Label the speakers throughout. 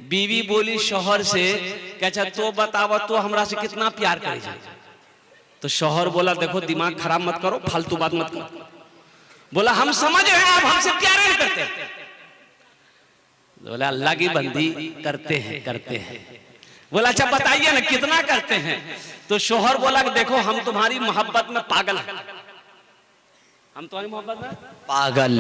Speaker 1: बीवी बोली शौहर से कि अच्छा तो बतावा तो हमरा से कितना प्यार करे जाए। तो शौहर बोला देखो दिमाग खराब मत करो, फालतू बात मत करो। बोला हम समझ रहे हैं आप हमसे प्यार नहीं करते। बोला अल्लाह की बंदी करते हैं। बोला अच्छा बताइए ना कितना करते हैं। तो शौहर बोला कि देखो हम तुम्हारी मोहब्बत में पागल हैं, हम तुम्हारी मोहब्बत में पागल।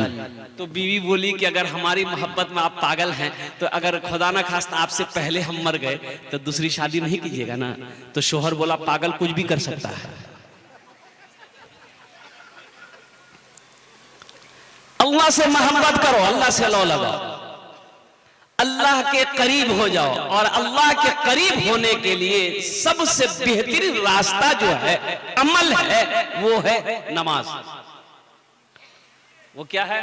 Speaker 1: तो बीवी बोली कि अगर हमारी मोहब्बत में आप पागल हैं तो अगर खुदा ना खास्ता आपसे पहले हम मर गए तो दूसरी शादी नहीं कीजिएगा ना। तो शौहर बोला पागल कुछ भी कर सकता है। अल्लाह से मोहब्बत करो, अल्लाह से लौ लगाओ, अल्लाह के करीब हो जाओ। और अल्लाह के करीब होने के लिए सबसे बेहतरीन रास्ता जो है, अमल है, वो है नमाज। वो क्या है?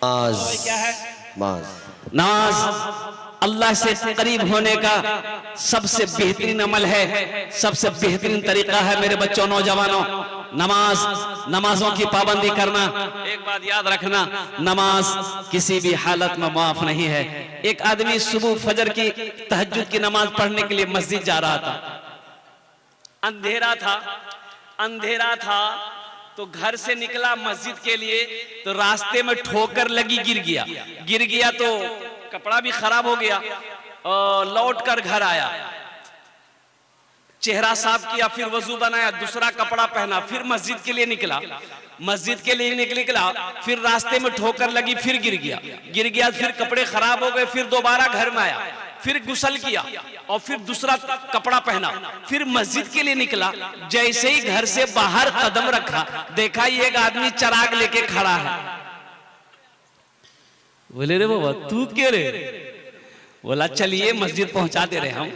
Speaker 1: नमाज। क्या है? नमाज अल्लाह से करीब होने का सबसे बेहतरीन अमल है, सबसे बेहतरीन तरीका है। मेरे बच्चों, नौजवानों, नमाजों की पाबंदी करना। एक बात याद रखना, नमाज किसी भी हालत में माफ नहीं है। एक आदमी सुबह फजर की तहज्जुद की नमाज पढ़ने के लिए मस्जिद जा रहा था। अंधेरा था तो घर से निकला मस्जिद के लिए, तो रास्ते में ठोकर लगी, गिर गया तो कपड़ा भी खराब हो गया। और लौट कर घर आया, चेहरा साफ किया, फिर वजू बनाया, दूसरा कपड़ा पहना, फिर मस्जिद के लिए निकला। फिर रास्ते में ठोकर लगी, फिर गिर गया, फिर कपड़े खराब हो गए, फिर दोबारा घर में आया, फिर गुस्ल किया और फिर दूसरा कपड़ा पहना, फिर मस्जिद के लिए निकला। जैसे ही घर से बाहर कदम रखा, देखा ये एक आदमी चिराग लेके खड़ा है। बोले रे बाबा तू क्या रे? बोला चलिए मस्जिद पहुंचा दे रहे हम।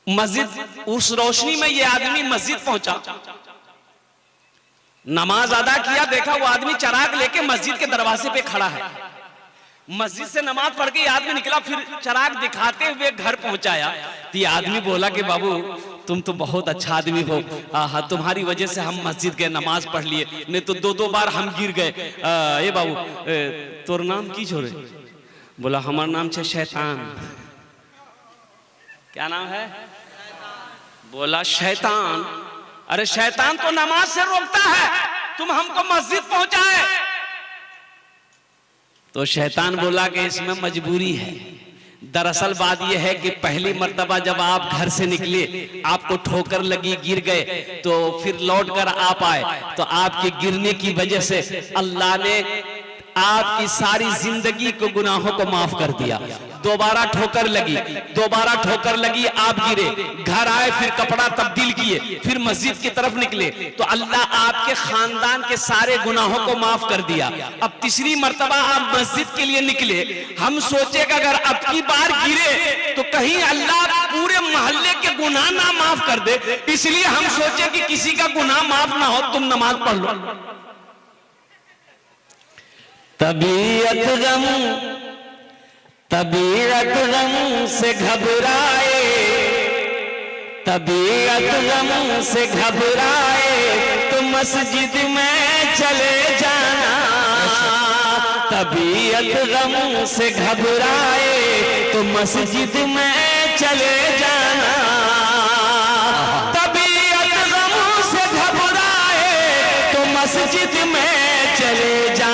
Speaker 1: मस्जिद, उस रोशनी में ये आदमी मस्जिद पहुंचा, नमाज अदा किया, देखा वो आदमी चिराग लेके मस्जिद के दरवाजे पे खड़ा है। मस्जिद से नमाज पढ़ के ये आदमी निकला, फिर चिराग दिखाते हुए घर पहुंचाया। तो ये आदमी बोला कि बाबू तुम तो बहुत अच्छा आदमी हो, तुम्हारी वजह से हम मस्जिद के नमाज पढ़ लिए, नहीं तो दो बार हम गिर गए। ए बाबू तोर नाम की छोरे? बोला हमार नाम है शैतान। क्या नाम है? बोला शैतान। अरे शैतान तो नमाज से रोकता है, तुम हमको मस्जिद पहुंचाए। तो शैतान बोला कि इसमें मजबूरी है। दरअसल बात यह है कि पहली मर्तबा जब आप घर से निकले, आपको ठोकर लगी, गिर गए, तो फिर लौट कर आप आए, तो आपके गिरने की वजह से अल्लाह ने आपकी सारी जिंदगी को, गुनाहों को माफ कर दिया। दोबारा ठोकर लगी, आप गिरे, घर आए, फिर कपड़ा तब्दील किए, फिर मस्जिद की तरफ निकले, तो अल्लाह आपके खानदान के सारे गुनाहों को माफ कर दिया। अब तीसरी मर्तबा आप मस्जिद के लिए निकले, हम सोचे कि अगर अब की बार गिरे तो कहीं अल्लाह पूरे मोहल्ले के गुनाह ना माफ कर दे, इसलिए हम सोचे कि किसी का गुनाह माफ ना हो, तुम नमाज पढ़ लो। तबीयत गम से घबराए, तो मस्जिद में चले जाना। तबीयत गम से घबराए तो मस्जिद में चले जाना। तबीयत गम से घबराए तो मस्जिद में चले जाना।